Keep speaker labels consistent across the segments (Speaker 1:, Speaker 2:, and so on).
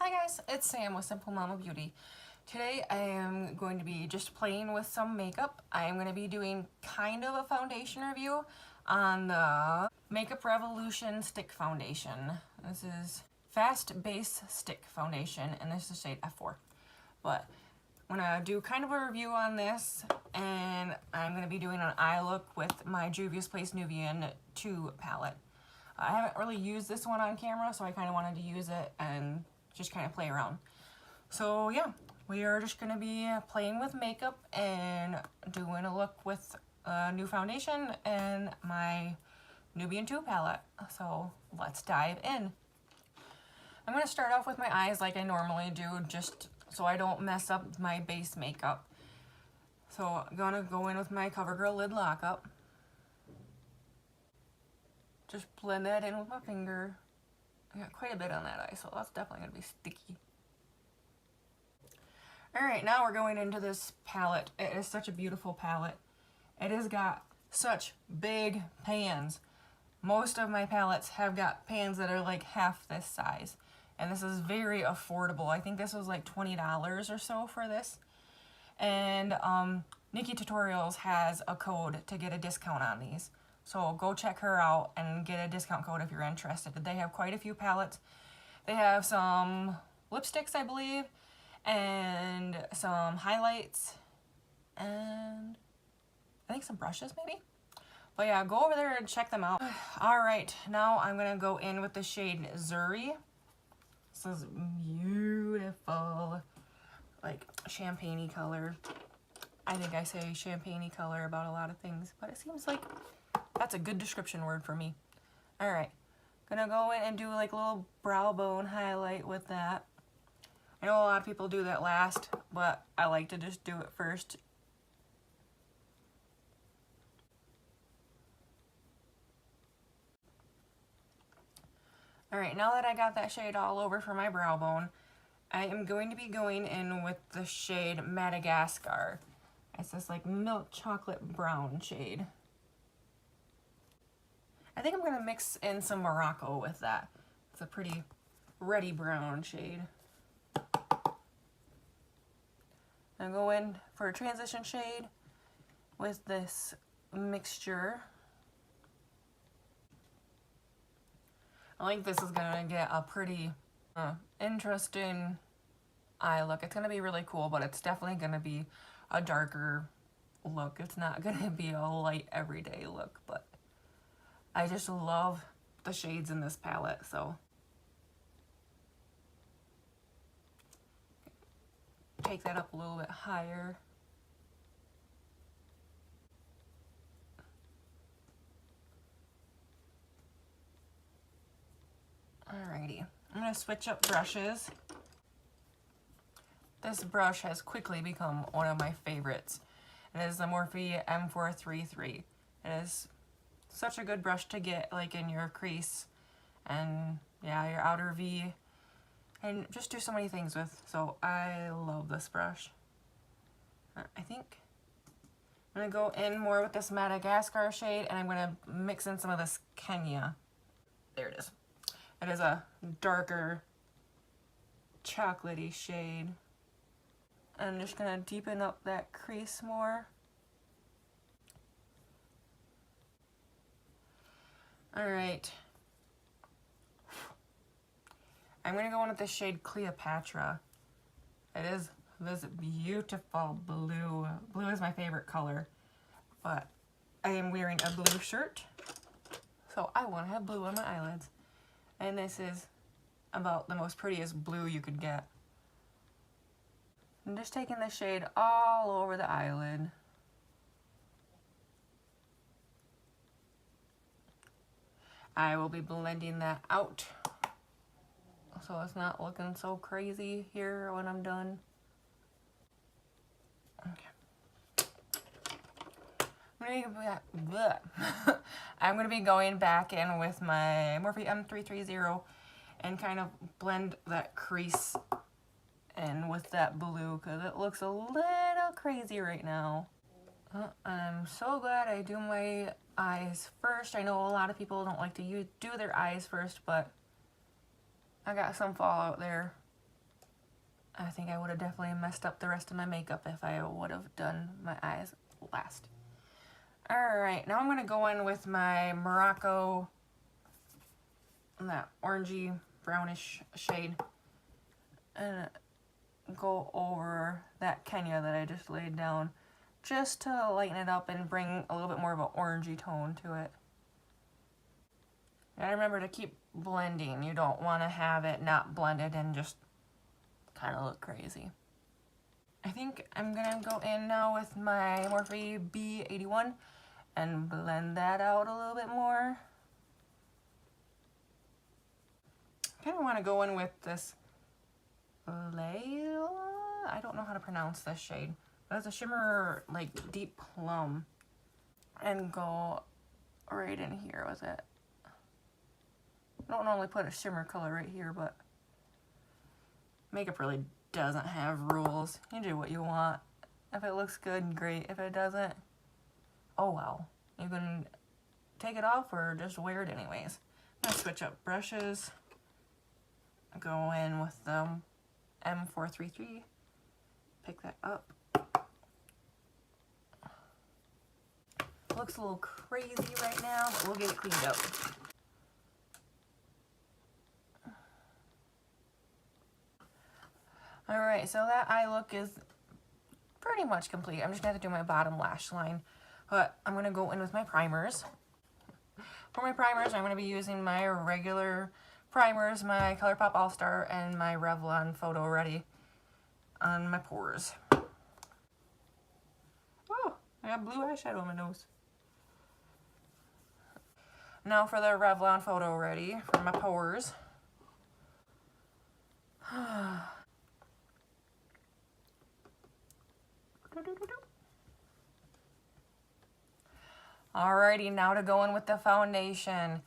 Speaker 1: Hi guys, it's Sam with Simple Mama Beauty. Today I am going to be just playing with some makeup. I am going to be doing kind of a foundation review on the Makeup Revolution Stick Foundation. This is Fast Base Stick Foundation and this is shade F4. But I'm going to do kind of a review on this, and I'm going to be doing an eye look with my Juvia's Place Nubian 2 palette. I haven't really used this one on camera, so I kind of wanted to use it and just kind of play around. So yeah, we are just going to be playing with makeup and doing a look with a new foundation and my Nubian 2 palette. So let's dive in. I'm going to start off with my eyes like I normally do, just so I don't mess up my base makeup. So I'm going to go in with my CoverGirl Lid Lockup. Just blend that in with my finger. I got quite a bit on that eye, so that's definitely going to be sticky. Alright, now we're going into this palette. It is such a beautiful palette. It has got such big pans. Most of my palettes have got pans that are like half this size. And this is very affordable. I think this was like $20 or so for this. And Nikki Tutorials has a code to get a discount on these. So go check her out and get a discount code if you're interested. They have quite a few palettes. They have some lipsticks, I believe, and some highlights, and I think some brushes maybe. But yeah, go over there and check them out. Alright, now I'm going to go in with the shade Zuri. This is beautiful, like champagne-y color. I think I say champagne-y color about a lot of things, but it seems like that's a good description word for me. Alright, gonna go in and do like a little brow bone highlight with that. I know a lot of people do that last, but I like to just do it first. Alright, now that I got that shade all over for my brow bone, I am going to be going in with the shade Madagascar. It's this like milk chocolate brown shade. I think I'm going to mix in some Morocco with that. It's a pretty reddy brown shade. I'm going to go in for a transition shade with this mixture. I think this is going to get a pretty interesting eye look. It's going to be really cool, but it's definitely going to be a darker look. It's not going to be a light everyday look, but I just love the shades in this palette, so take that up a little bit higher. Alrighty, I'm going to switch up brushes. This brush has quickly become one of my favorites. It is the Morphe M433. It is such a good brush to get like in your crease and yeah, your outer V, and just do so many things with. So I love this brush. I think I'm gonna go in more with this Madagascar shade, and I'm gonna mix in some of this Kenya. There it is. It is a darker chocolatey shade. I'm just gonna deepen up that crease more. Alright, I'm going to go in with the shade Cleopatra. It is this beautiful blue. Blue is my favorite color, but I am wearing a blue shirt, so I want to have blue on my eyelids. And this is about the most prettiest blue you could get. I'm just taking the shade all over the eyelid. I will be blending that out so it's not looking so crazy here when I'm done. Okay. I'm going to be going back in with my Morphe M330 and kind of blend that crease in with that blue because it looks a little crazy right now. I'm so glad I do my eyes first. I know a lot of people don't like to do their eyes first, but I got some fallout there. I think I would have definitely messed up the rest of my makeup if I would have done my eyes last. Alright, now I'm going to go in with my Morocco, that orangey brownish shade, and go over that Kenya that I just laid down, just to lighten it up and bring a little bit more of an orangey tone to it. And remember to keep blending. You don't want to have it not blended and just kind of look crazy. I think I'm gonna go in now with my Morphe B81 and blend that out a little bit more. I kind of want to go in with this Layla. I don't know how to pronounce this shade, but it's a shimmer like deep plum, and go right in here with it. I don't normally put a shimmer color right here, but makeup really doesn't have rules. You do what you want. If it looks good, great. If it doesn't, oh well. You can take it off or just wear it anyways. I'm gonna switch up brushes. Go in with the M433. Pick that up. Looks a little crazy right now, but we'll get it cleaned up. Alright, so that eye look is pretty much complete. I'm just going to have to do my bottom lash line. But I'm going to go in with my primers. For my primers, I'm going to be using my regular primers, my ColourPop All-Star, and my Revlon Photo Ready on my pores. Oh, I got blue eyeshadow on my nose. Now for the Revlon Photo Ready for my pores. Alrighty, now to go in with the foundation.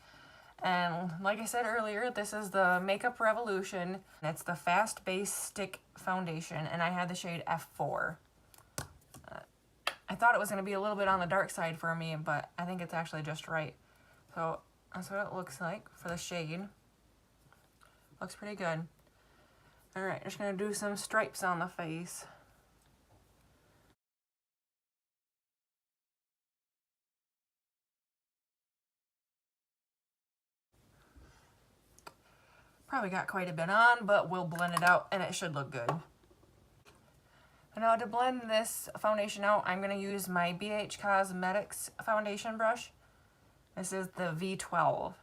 Speaker 1: And like I said earlier, this is the Makeup Revolution. It's the Fast Base Stick Foundation, and I had the shade F4. I thought it was going to be a little bit on the dark side for me, but I think it's actually just right. So that's what it looks like for the shade. Looks pretty good. Alright, just going to do some stripes on the face. Probably got quite a bit on, but we'll blend it out and it should look good. And now to blend this foundation out, I'm going to use my BH Cosmetics foundation brush. This is the V12.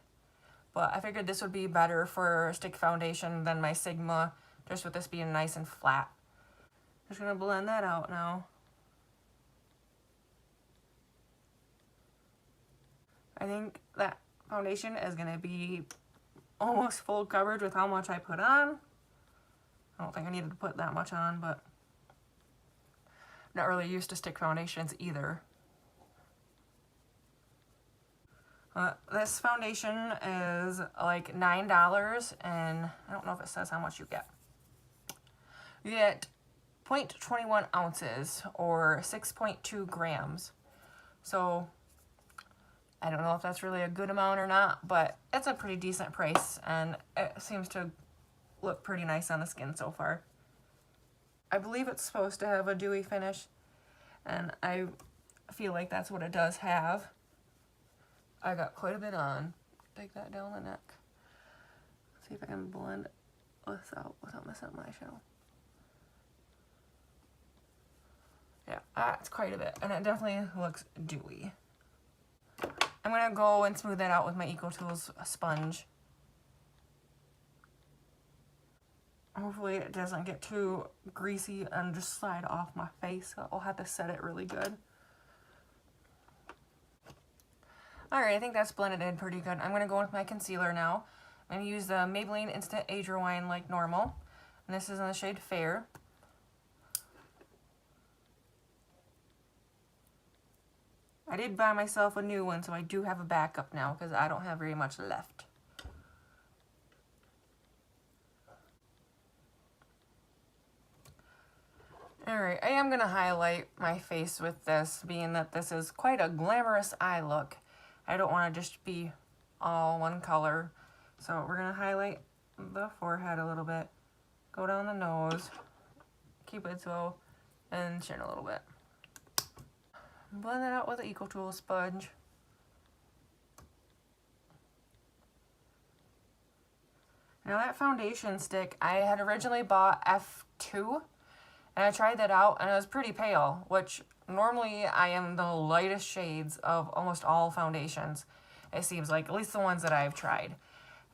Speaker 1: But I figured this would be better for stick foundation than my Sigma, just with this being nice and flat. Just going to blend that out now. I think that foundation is going to be almost full coverage with how much I put on. I don't think I needed to put that much on, but not really used to stick foundations either. This foundation is like $9, and I don't know if it says how much you get. You get 0.21 ounces or 6.2 grams. So I don't know if that's really a good amount or not, but it's a pretty decent price, and it seems to look pretty nice on the skin so far. I believe it's supposed to have a dewy finish, and I feel like that's what it does have. I got quite a bit on. Take that down the neck. See if I can blend this out without messing up my eyeshadow. Yeah, that's quite a bit, and it definitely looks dewy. I'm going to go and smooth that out with my EcoTools sponge. Hopefully it doesn't get too greasy and just slide off my face. I'll have to set it really good. Alright, I think that's blended in pretty good. I'm going to go with my concealer now. I'm going to use the Maybelline Instant Age Rewind like normal. And this is in the shade Fair. I did buy myself a new one, so I do have a backup now because I don't have very much left. Alright, I am going to highlight my face with this, being that this is quite a glamorous eye look. I don't want to just be all one color. So we're going to highlight the forehead a little bit, go down the nose, Cupid's bow, and chin a little bit. Blend it out with an Eco Tool sponge. Now that foundation stick, I had originally bought F2, and I tried that out, and it was pretty pale, which normally I am the lightest shades of almost all foundations, it seems like, at least the ones that I've tried.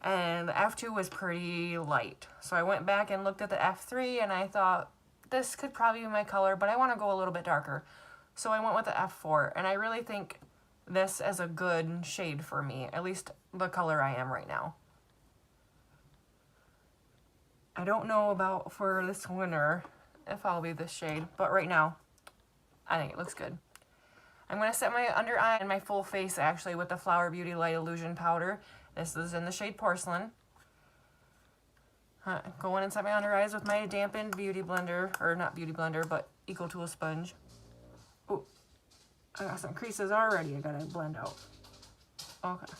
Speaker 1: And the F2 was pretty light. So I went back and looked at the F3, and I thought, this could probably be my color, but I want to go a little bit darker. So I went with the F4, and I really think this is a good shade for me, at least the color I am right now. I don't know about for this winter if I'll be this shade, but right now, I think it looks good. I'm going to set my under eye and my full face actually with the Flower Beauty Light Illusion powder. This is in the shade Porcelain. Go in and set my under eyes with my dampened beauty blender, or not beauty blender, but Eco Tool sponge. Oh, I got some creases already I gotta blend out. Okay.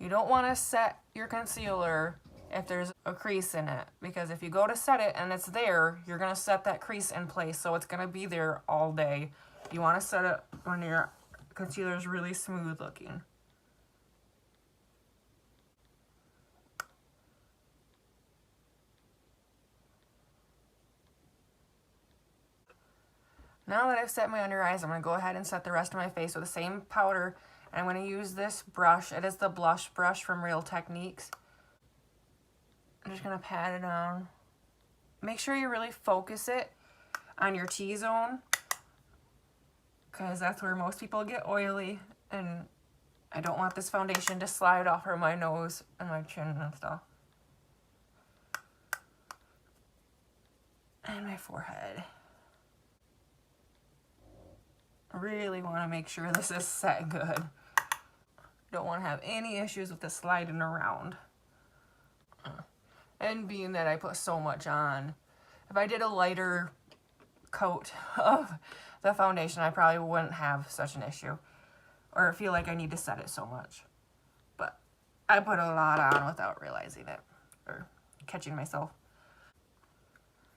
Speaker 1: You don't want to set your concealer if there's a crease in it, because if you go to set it and it's there, you're going to set that crease in place, so it's going to be there all day. You want to set it when your concealer is really smooth looking. Now that I've set my under eyes, I'm going to go ahead and set the rest of my face with the same powder. And I'm going to use this brush. It is the blush brush from Real Techniques. I'm just going to pat it on. Make sure you really focus it on your T-zone, because that's where most people get oily. And I don't want this foundation to slide off of my nose and my chin and stuff. And my forehead. I really want to make sure this is set good. Don't want to have any issues with this sliding around. And being that I put so much on, if I did a lighter coat of the foundation, I probably wouldn't have such an issue or feel like I need to set it so much. But I put a lot on without realizing it or catching myself.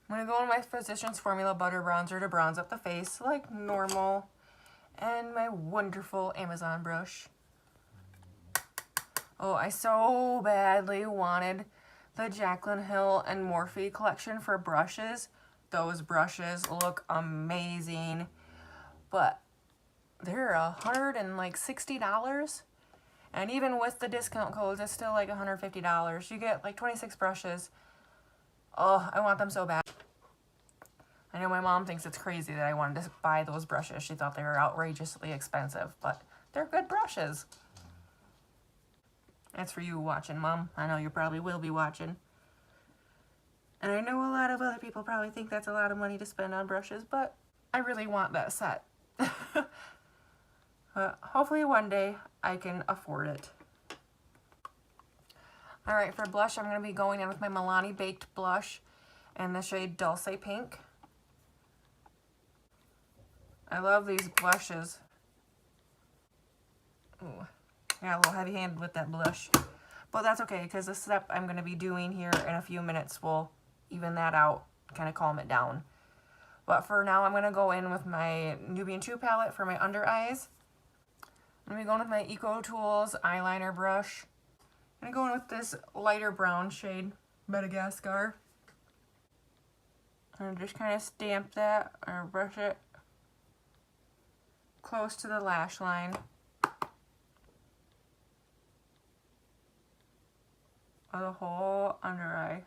Speaker 1: I'm going to go in my Physicians Formula Butter Bronzer to bronze up the face like normal. And my wonderful Amazon brush. Oh, I so badly wanted the Jaclyn Hill and Morphe collection for brushes. Those brushes look amazing, but they're $160, and even with the discount codes, it's still like $150. You get like 26 brushes. Oh, I want them so bad. I know my mom thinks it's crazy that I wanted to buy those brushes. She thought they were outrageously expensive, but they're good brushes. That's for you watching, Mom. I know you probably will be watching. And I know a lot of other people probably think that's a lot of money to spend on brushes, but I really want that set. Hopefully one day I can afford it. Alright, for blush, I'm going to be going in with my Milani Baked Blush in the shade Dulce Pink. I love these blushes. Ooh. Got a little heavy-handed with that blush, but that's okay, because the step I'm going to be doing here in a few minutes will even that out, kind of calm it down. But for now, I'm going to go in with my Nubian 2 palette for my under eyes. I'm going to be going with my Eco Tools eyeliner brush. I'm going to go in with this lighter brown shade, Madagascar. And just kind of stamp that, or brush it close to the lash line. The whole under eye.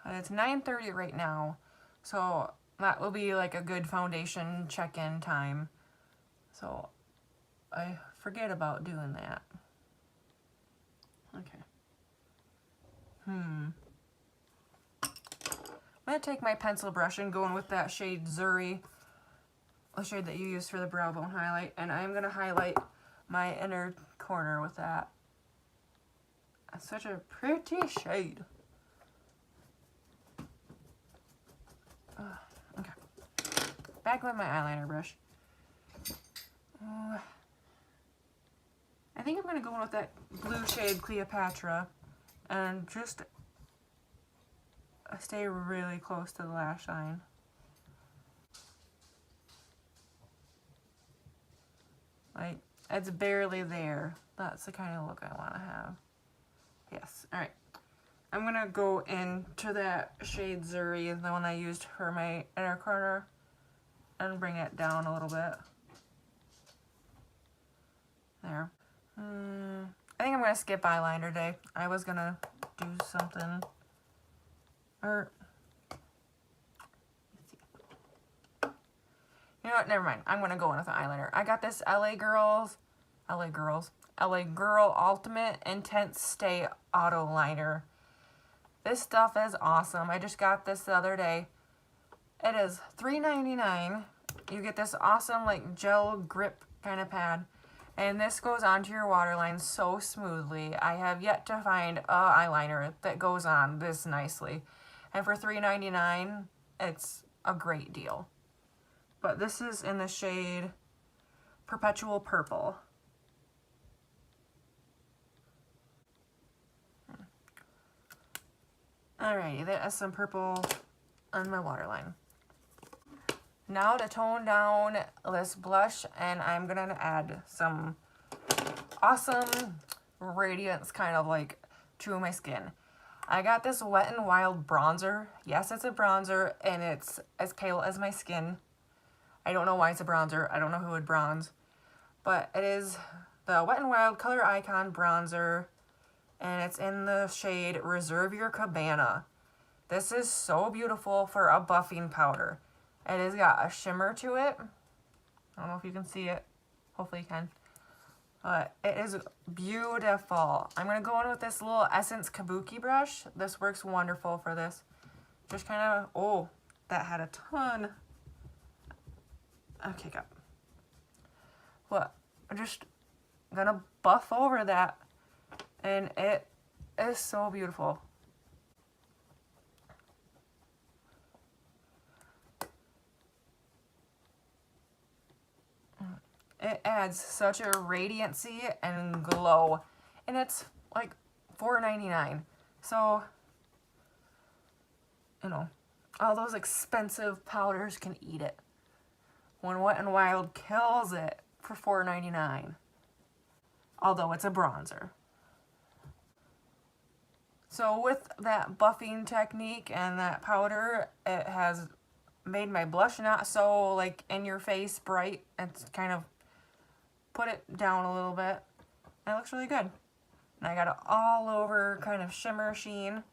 Speaker 1: It's 9:30 right now, so that will be like a good foundation check-in time. So I forget about doing that. Okay. I'm gonna take my pencil brush and go in with that shade Zuri, a shade that you use for the brow bone highlight, and I'm going to highlight my inner corner with that. That's such a pretty shade. Okay. Back with my eyeliner brush. think I'm going to go in with that blue shade Cleopatra and just stay really close to the lash line. Like, it's barely there. That's the kind of look I want to have. Yes, alright. I'm going to go into that shade Zuri, the one I used for my inner corner, and bring it down a little bit. There. I think I'm going to skip eyeliner day. I was going to do something. Or, you know what, never mind. I'm going to go in with an eyeliner. I got this LA Girl Ultimate Intense Stay Auto Liner. This stuff is awesome. I just got this the other day. It is $3.99. You get this awesome like gel grip kind of pad. And this goes onto your waterline so smoothly. I have yet to find a eyeliner that goes on this nicely. And for $3.99, it's a great deal. But this is in the shade Perpetual Purple. Alrighty, that is some purple on my waterline. Now to tone down this blush, and I'm gonna add some awesome radiance kind of like to my skin. I got this Wet n Wild bronzer. Yes, it's a bronzer, and it's as pale as my skin. I don't know why it's a bronzer. I don't know who would bronze. But it is the Wet n Wild Color Icon bronzer, and it's in the shade Reserve Your Cabana. This is so beautiful for a buffing powder. It has got a shimmer to it. I don't know if you can see it. Hopefully you can. But it is beautiful. I'm going to go in with this little Essence Kabuki brush. This works wonderful for this. Just kind of, oh, that had a ton. Okay, got. What? I'm just going to buff over that. And it is so beautiful. It adds such a radiancy and glow. And it's like $4.99. So, you know, all those expensive powders can eat it. When Wet n Wild kills it for $4.99. Although it's a bronzer. So with that buffing technique and that powder, it has made my blush not so like in your face bright. It's kind of put it down a little bit. And it looks really good. And I got it all over kind of shimmer sheen.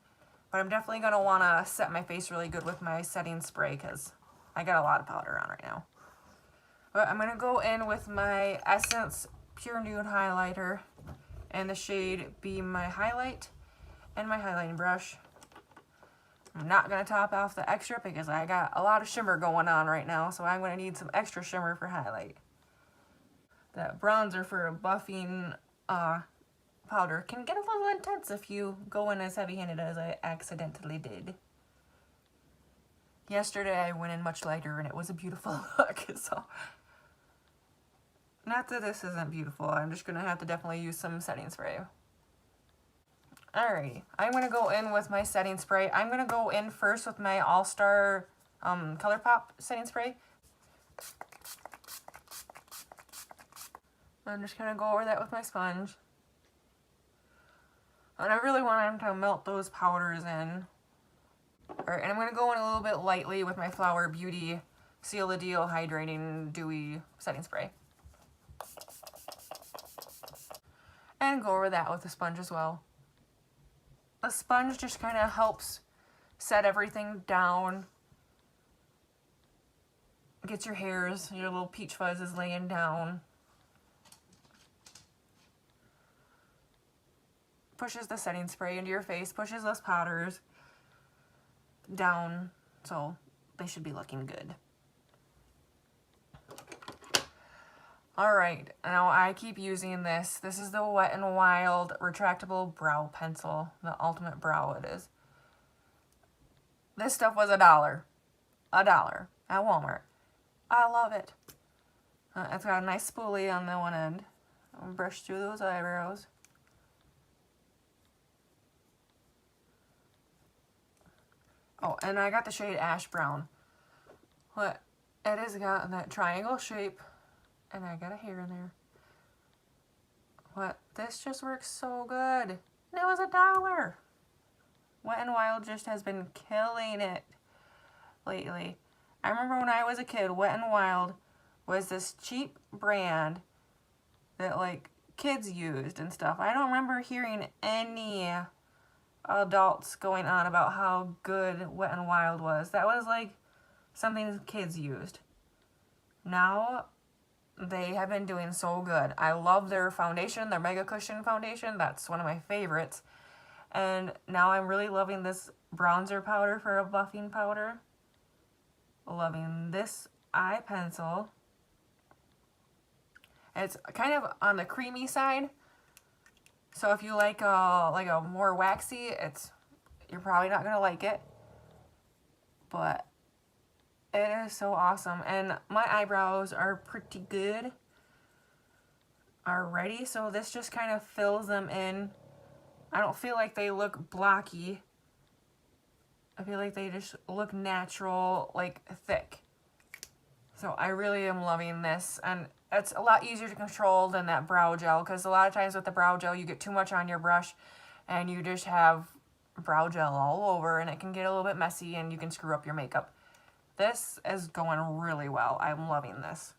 Speaker 1: But I'm definitely going to want to set my face really good with my setting spray because I got a lot of powder on right now. But I'm going to go in with my Essence Pure Nude Highlighter and the shade Be My Highlight and my highlighting brush. I'm not going to top off the extra because I got a lot of shimmer going on right now, so I'm going to need some extra shimmer for highlight. That bronzer for a buffing powder can get a little intense if you go in as heavy-handed as I accidentally did. Yesterday I went in much lighter and it was a beautiful look, so... Not that this isn't beautiful, I'm just going to have to definitely use some setting spray. Alrighty, I'm going to go in with my setting spray. I'm going to go in first with my All-Star ColourPop setting spray. I'm just going to go over that with my sponge. And I really want to melt those powders in. Alright, and I'm going to go in a little bit lightly with my Flower Beauty Seal the Deal Hydrating Dewy Setting Spray. And go over that with a sponge as well. A sponge just kind of helps set everything down. Gets your hairs, your little peach fuzzes laying down. Pushes the setting spray into your face, pushes those powders down, so they should be looking good. Alright, now I keep using this. This is the Wet n Wild Retractable Brow Pencil. The Ultimate Brow it is. This stuff was $1. $1 at Walmart. I love it. It's got a nice spoolie on the one end. brush through those eyebrows. Oh, and I got the shade Ash Brown. But it has got that triangle shape, and I got a hair in there. But this just works so good. And it was $1. Wet n Wild just has been killing it lately. I remember when I was a kid, Wet n Wild was this cheap brand that like kids used and stuff. I don't remember hearing any adults going on about how good Wet n Wild was. That was like something kids used. Now they have been doing so good. I love their foundation, their Mega Cushion foundation. That's one of my favorites. And now I'm really loving this bronzer powder for a buffing powder. Loving this eye pencil. It's kind of on the creamy side. So if you like a more waxy, you're probably not gonna like it. But it is so awesome. And my eyebrows are pretty good already, so this just kind of fills them in. I don't feel like they look blocky. I feel like they just look natural, like thick. So I really am loving this, and it's a lot easier to control than that brow gel, because a lot of times with the brow gel you get too much on your brush and you just have brow gel all over, and it can get a little bit messy and you can screw up your makeup. This is going really well. I'm loving this.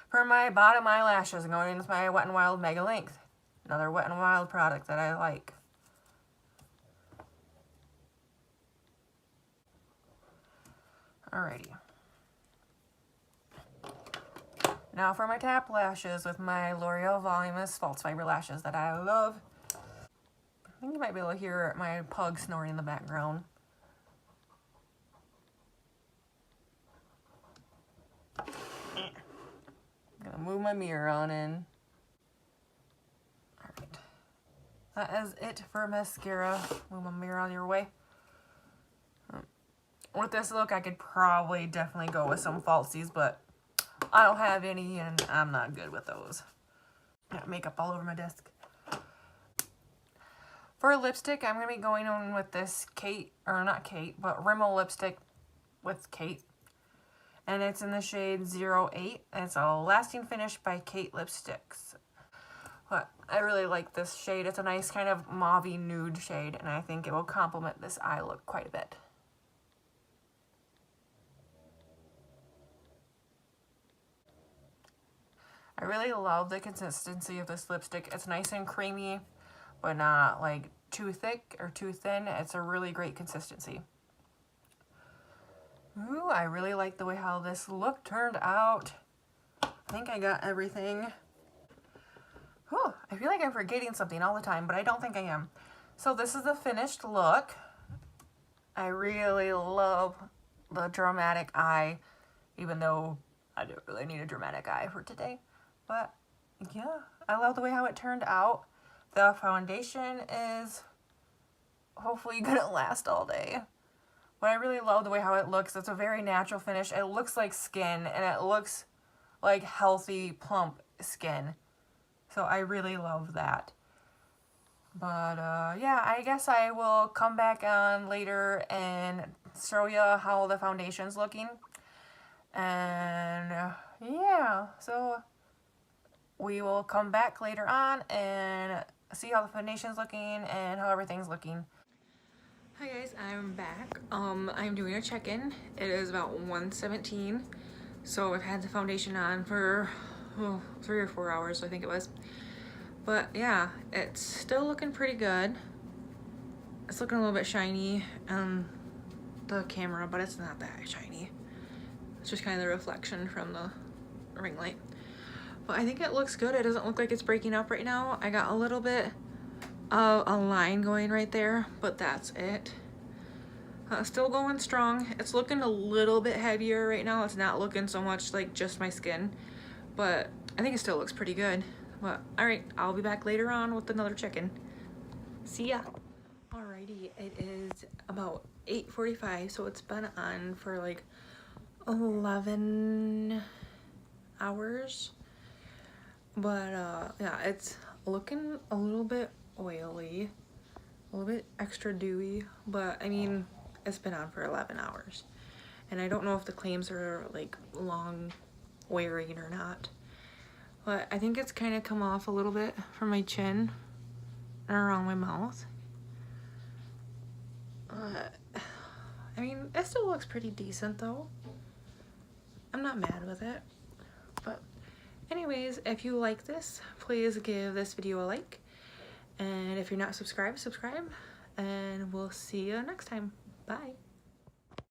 Speaker 1: For my bottom eyelashes, I'm going with my Wet n Wild Mega Length. Another Wet n Wild product that I like. Alrighty. Now for my top lashes with my L'Oreal Voluminous False Fiber Lashes that I love. I think you might be able to hear my pug snoring in the background. I'm gonna move my mirror on in. Alright. That is it for mascara. Move my mirror out of your way. With this look, I could probably definitely go with some falsies, but I don't have any and I'm not good with those. Got makeup all over my desk. For lipstick, I'm going to be going on with this Rimmel lipstick with Kate. And it's in the shade 08. It's a Lasting Finish by Kate Lipsticks. But I really like this shade. It's a nice kind of mauve-y nude shade, and I think it will complement this eye look quite a bit. I really love the consistency of this lipstick. It's nice and creamy, but not like too thick or too thin. It's a really great consistency. Ooh, I really like the way how this look turned out. I think I got everything. Ooh, I feel like I'm forgetting something all the time, but I don't think I am. So this is the finished look. I really love the dramatic eye, even though I don't really need a dramatic eye for today. But yeah, I love the way how it turned out. The foundation is hopefully gonna last all day. But I really love the way how it looks. It's a very natural finish. It looks like skin, and it looks like healthy, plump skin. So I really love that. But yeah, I guess I will come back on later and show you how the foundation's looking. And yeah, so we will come back later on and see how the foundation's looking and how everything's looking. Hi guys, I'm back. I'm doing a check-in. It is about 1:17, so I've had the foundation on for 3 or 4 hours, I think it was. But yeah, it's still looking pretty good. It's looking a little bit shiny on the camera, but it's not that shiny. It's just kind of the reflection from the ring light. But I think it looks good. It doesn't look like it's breaking up right now. I got a little bit of a line going right there, but that's it. Still going strong. It's looking a little bit heavier right now. It's not looking so much like just my skin, but I think it still looks pretty good. But all right, I'll be back later on with another check-in. See ya. Alrighty, it is about 8:45, so it's been on for like 11 hours. But yeah, it's looking a little bit oily, a little bit extra dewy, but I mean, it's been on for 11 hours. And I don't know if the claims are like long wearing or not. But I think it's kind of come off a little bit from my chin and around my mouth. I mean, it still looks pretty decent though. I'm not mad with it. But anyways, if you like this, please give this video a like. And if you're not subscribed, subscribe. And we'll see you next time. Bye.